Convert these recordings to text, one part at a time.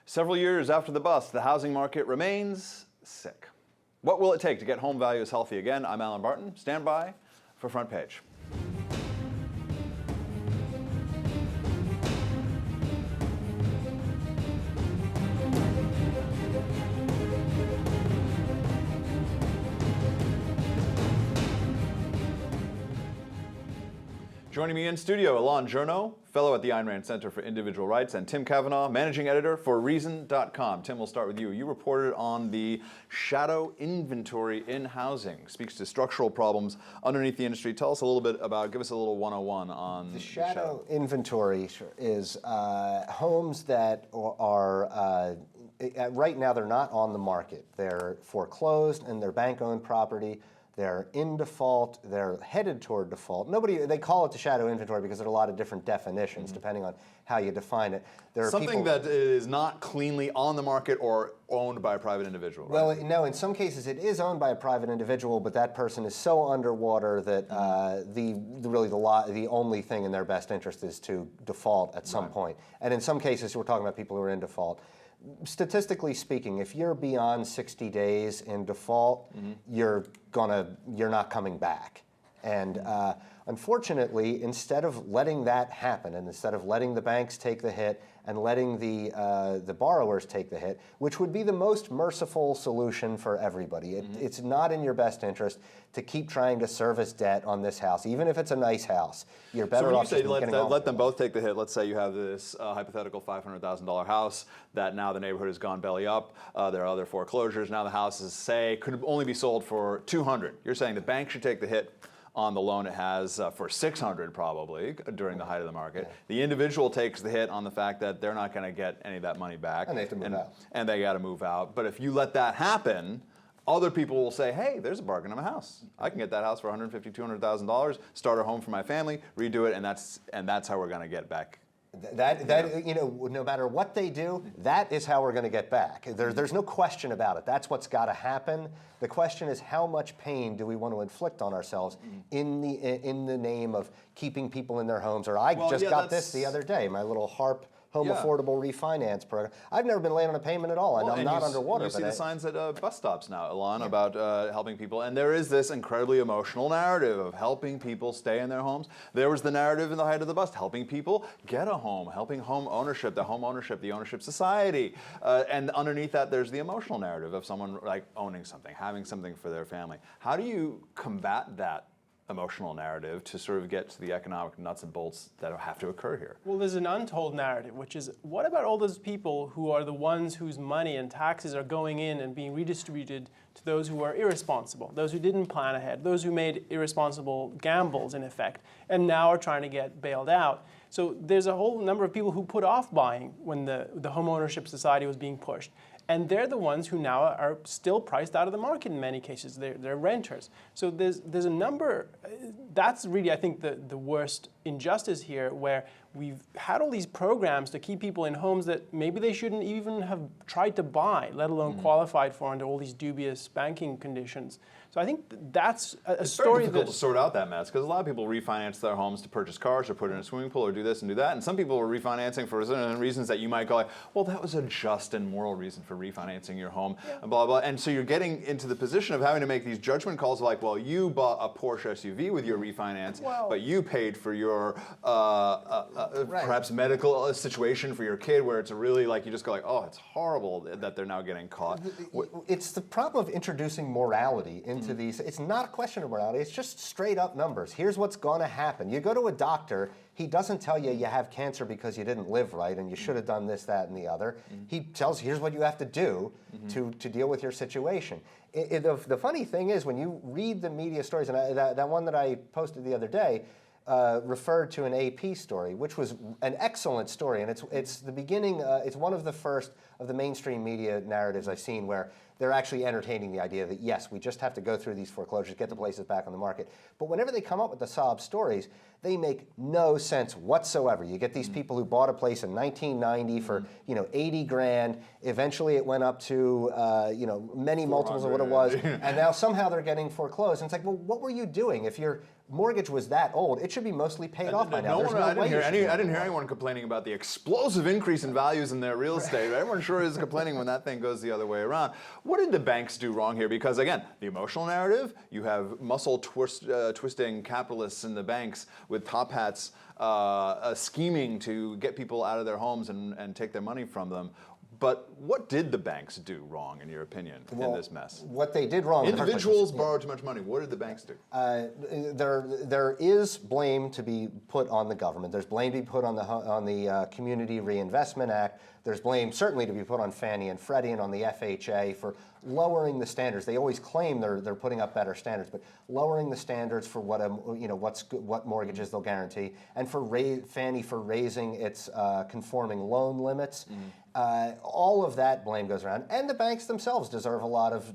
Several years after the bust, the housing market remains sick. What will it take to get home values healthy again? I'm Allen Barton. Stand by for Front Page. Joining me in studio, Elan Journo, fellow at the Ayn Rand Center for Individual Rights, and Tim Cavanaugh, managing editor for Reason.com. Tim, we'll start with you. You reported on the shadow inventory in housing. Speaks to structural problems underneath the industry. Tell us a little bit about, give us a little 101 on the shadow inventory is homes that are, right now they're not on the market. They're foreclosed and they're bank-owned property. They're in default, they're headed toward default. They call it the shadow inventory because there are a lot of different definitions depending on how you define it. There are something that is not cleanly on the market or owned by a private individual, right? Well, no, in some cases it is owned by a private individual, but that person is so underwater that the only thing in their best interest is to default at some point. And in some cases, we're talking about people who are in default. Statistically speaking, if you're beyond 60 days in default, you're not coming back. And unfortunately, instead of letting that happen, and instead of letting the banks take the hit and letting the borrowers take the hit, which would be the most merciful solution for everybody, it's not in your best interest to keep trying to service debt on this house, even if it's a nice house. You're better off. So when you say let them both take the hit, let's say you have this hypothetical $500,000 house that now the neighborhood has gone belly up. There are other foreclosures. Now the house could only be sold for $200,000. You're saying the bank should take the hit on the loan it has for $600,000 probably during the height of the market. Yeah. The individual takes the hit on the fact that they're not going to get any of that money back. And they have to move out. And they got to move out. But if you let that happen, other people will say, hey, there's a bargain on my house. I can get that house for $150,000, $200,000, start a home for my family, redo it, and that's how we're going to get back. No matter what they do, that is how we're going to get back. There's no question about it. That's what's got to happen. The question is, how much pain do we want to inflict on ourselves in the name of keeping people in their homes? Or I got this the other day, my little HARP home affordable refinance program. I've never been late on a payment at all. I'm not underwater. You see the signs at bus stops now, Elan, about helping people. And there is this incredibly emotional narrative of helping people stay in their homes. There was the narrative in the height of the bust, helping people get a home, helping home ownership, the ownership society. And underneath that, there's the emotional narrative of someone like owning something, having something for their family. How do you combat that emotional narrative to sort of get to the economic nuts and bolts that have to occur here? Well, there's an untold narrative, which is, what about all those people who are the ones whose money and taxes are going in and being redistributed to those who are irresponsible, those who didn't plan ahead, those who made irresponsible gambles, in effect, and now are trying to get bailed out? So there's a whole number of people who put off buying when the home ownership society was being pushed. And they're the ones who now are still priced out of the market in many cases. They're renters. So there's a number. That's really, I think, the worst injustice here, where we've had all these programs to keep people in homes that maybe they shouldn't even have tried to buy, let alone qualified for under all these dubious banking conditions. So I think that's a story It's very difficult to sort out that mess, because a lot of people refinance their homes to purchase cars or put in a swimming pool or do this and do that. And some people are refinancing for reasons that you might go like, well, that was a just and moral reason for refinancing your home, and blah, blah. And so you're getting into the position of having to make these judgment calls like, well, you bought a Porsche SUV with your refinance, but you paid for your perhaps medical situation for your kid, where it's really like, you just go like, oh, it's horrible that they're now getting caught. It's the problem of introducing morality into these. It's not a question of morality. It's just straight up numbers. Here's what's going to happen. You go to a doctor. He doesn't tell you you have cancer because you didn't live right and you should have done this, that, and the other. He tells you, here's what you have to do to deal with your situation. The funny thing is, when you read the media stories, and that one that I posted the other day referred to an AP story, which was an excellent story, and it's the beginning. It's one of the first of the mainstream media narratives I've seen where they're actually entertaining the idea that, yes, we just have to go through these foreclosures, get the places back on the market. But whenever they come up with the sob stories, they make no sense whatsoever. You get these people who bought a place in 1990 for 80 grand. Eventually, it went up to many multiples of what it was, and now somehow they're getting foreclosed. And it's like, well, what were you doing? If you're mortgage was that old, it should be mostly paid off by now. I didn't hear anyone complaining about the explosive increase in values in their real estate. Everyone sure is complaining when that thing goes the other way around. What did the banks do wrong here? Because again, the emotional narrative, you have twisting capitalists in the banks with top hats scheming to get people out of their homes and take their money from them. But what did the banks do wrong, in your opinion, in this mess? What they did wrong. Individuals borrowed too much money. What did the banks do? There is blame to be put on the government. There's blame to be put on the Community Reinvestment Act. There's blame certainly to be put on Fannie and Freddie and on the FHA for lowering the standards. They always claim they're putting up better standards, but lowering the standards for what mortgages they'll guarantee, and for Fannie for raising its conforming loan limits. All of that blame goes around, and the banks themselves deserve a lot of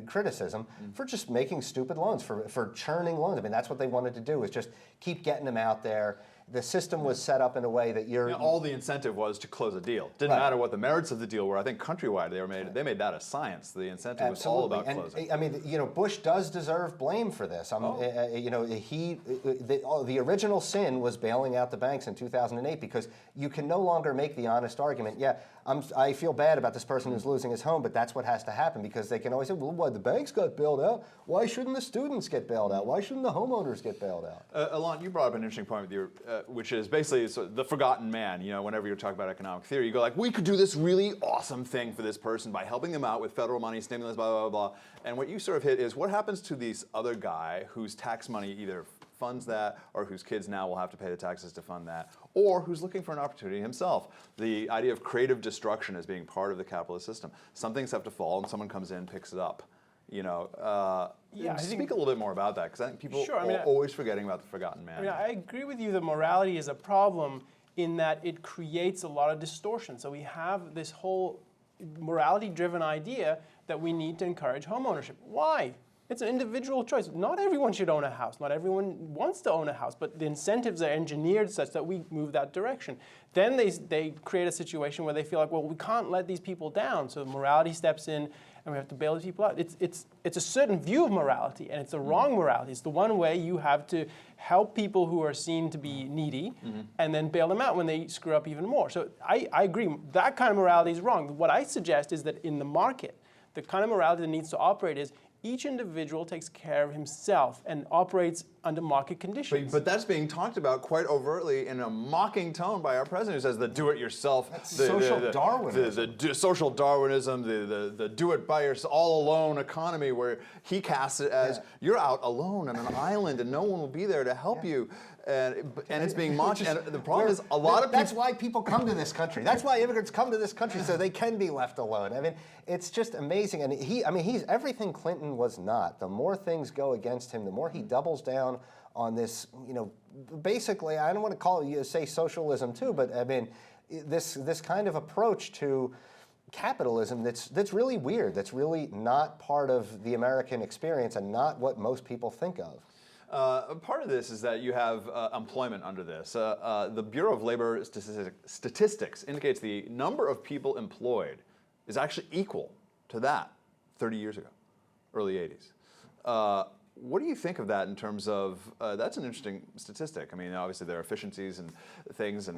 criticism for just making stupid loans, for churning loans. I mean, that's what they wanted to do, was just keep getting them out there. The system was set up in a way that all the incentive was to close a deal. Didn't matter what the merits of the deal were. I think countrywide they made that a science. The incentive was all about closing. I mean, Bush does deserve blame for this. The original sin was bailing out the banks in 2008, because you can no longer make the honest argument. Yeah, I feel bad about this person who's losing his home, but that's what has to happen, because they can always say, well, why the banks got bailed out? Why shouldn't the students get bailed out? Why shouldn't the homeowners get bailed out? Elan, you brought up an interesting point with your, which is basically the forgotten man. Whenever you're talking about economic theory, you go like, we could do this really awesome thing for this person by helping them out with federal money, stimulus, blah, blah, blah, blah. And what you sort of hit is, what happens to this other guy whose tax money either funds that, or whose kids now will have to pay the taxes to fund that, or who's looking for an opportunity himself? The idea of creative destruction as being part of the capitalist system. Some things have to fall, and someone comes in and picks it up. Speak a little bit more about that, because I think people are always forgetting about the forgotten man. I agree with you that morality is a problem in that it creates a lot of distortion. So we have this whole morality-driven idea that we need to encourage homeownership. Why? It's an individual choice. Not everyone should own a house. Not everyone wants to own a house, but the incentives are engineered such that we move that direction. Then they create a situation where they feel like, well, we can't let these people down, so morality steps in and we have to bail these people out. It's a certain view of morality, and it's a wrong morality. It's the one way you have to help people who are seen to be needy and then bail them out when they screw up even more. So I agree. That kind of morality is wrong. What I suggest is that in the market, the kind of morality that needs to operate is each individual takes care of himself and operates under market conditions. But that's being talked about quite overtly in a mocking tone by our president, who says the do-it-yourself, social Darwinism. The social Darwinism, the do-it-by-yourself, all-alone economy, where he casts it as you're out alone on an island and no one will be there to help you. And it's being mocked. And the problem is, a lot of people. That's why people come to this country. That's why immigrants come to this country, so they can be left alone. I mean, it's just amazing. And he's everything Clinton was not. The more things go against him, the more he doubles down on this. Basically, I don't want to say socialism too, but I mean, this kind of approach to capitalism that's really weird. That's really not part of the American experience and not what most people think of. Part of this is that you have employment under this. The Bureau of Labor Statistics indicates the number of people employed is actually equal to that 30 years ago, early 80s. What do you think of that in terms of, that's an interesting statistic. I mean, obviously there are efficiencies and things,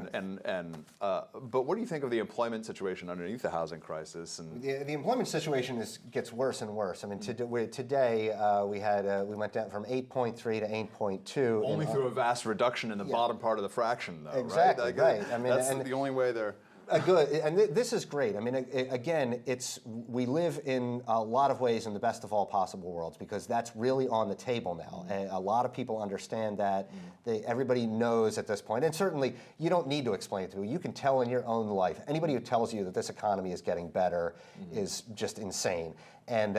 but what do you think of the employment situation underneath the housing crisis? And the employment situation gets worse and worse. I mean, today we went down from 8.3 to 8.2. Only through a vast reduction in the bottom part of the fraction, though, exactly, right? I mean, that's the only way they're... Good, and this is great. I mean, again, we live in a lot of ways in the best of all possible worlds, because that's really on the table now. And a lot of people understand that. Everybody knows at this point, and certainly you don't need to explain it to me. You can tell in your own life. Anybody who tells you that this economy is getting better is just insane. And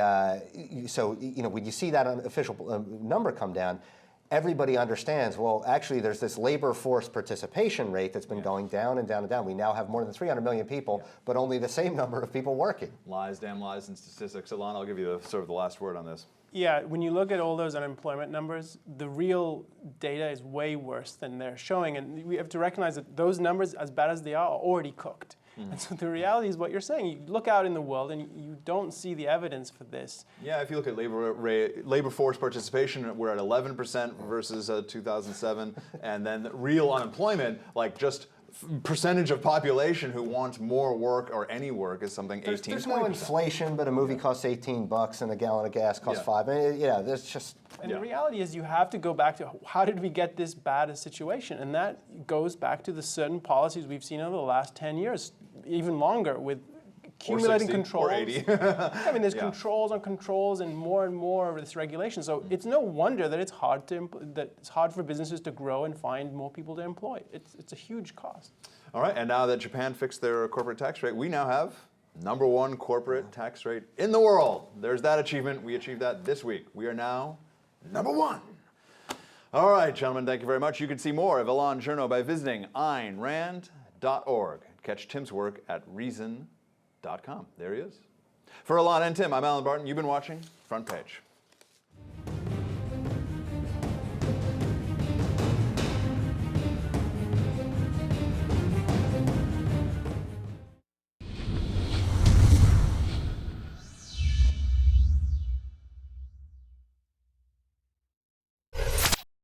so, when you see that official number come down, everybody understands, well, actually, there's this labor force participation rate that's been going down and down and down. We now have more than 300 million people, but only the same number of people working. Lies, damn lies, and statistics. Elan, I'll give you the last word on this. Yeah, when you look at all those unemployment numbers, the real data is way worse than they're showing. And we have to recognize that those numbers, as bad as they are already cooked. And so the reality is what you're saying. You look out in the world and you don't see the evidence for this. Yeah, if you look at labor force participation, we're at 11% versus 2007, and then real unemployment, like just percentage of population who wants more work or any work is something 18. There's no inflation, but a movie costs $18 and a gallon of gas costs $5. I mean, yeah, there's just. And the reality is you have to go back to how did we get this bad a situation? And that goes back to the certain policies we've seen over the last 10 years, even longer, with accumulating controls. Or 80. I mean, there's controls on controls and more of this regulation. So it's no wonder that it's hard for businesses to grow and find more people to employ. It's a huge cost. All right, and now that Japan fixed their corporate tax rate, we now have #1 corporate tax rate in the world. There's that achievement. We achieved that this week. We are now #1. All right, gentlemen, thank you very much. You can see more of Elan Journo by visiting AynRand.org. Catch Tim's work at Reason.com. There he is. For Elan and Tim, I'm Allen Barton. You've been watching Front Page.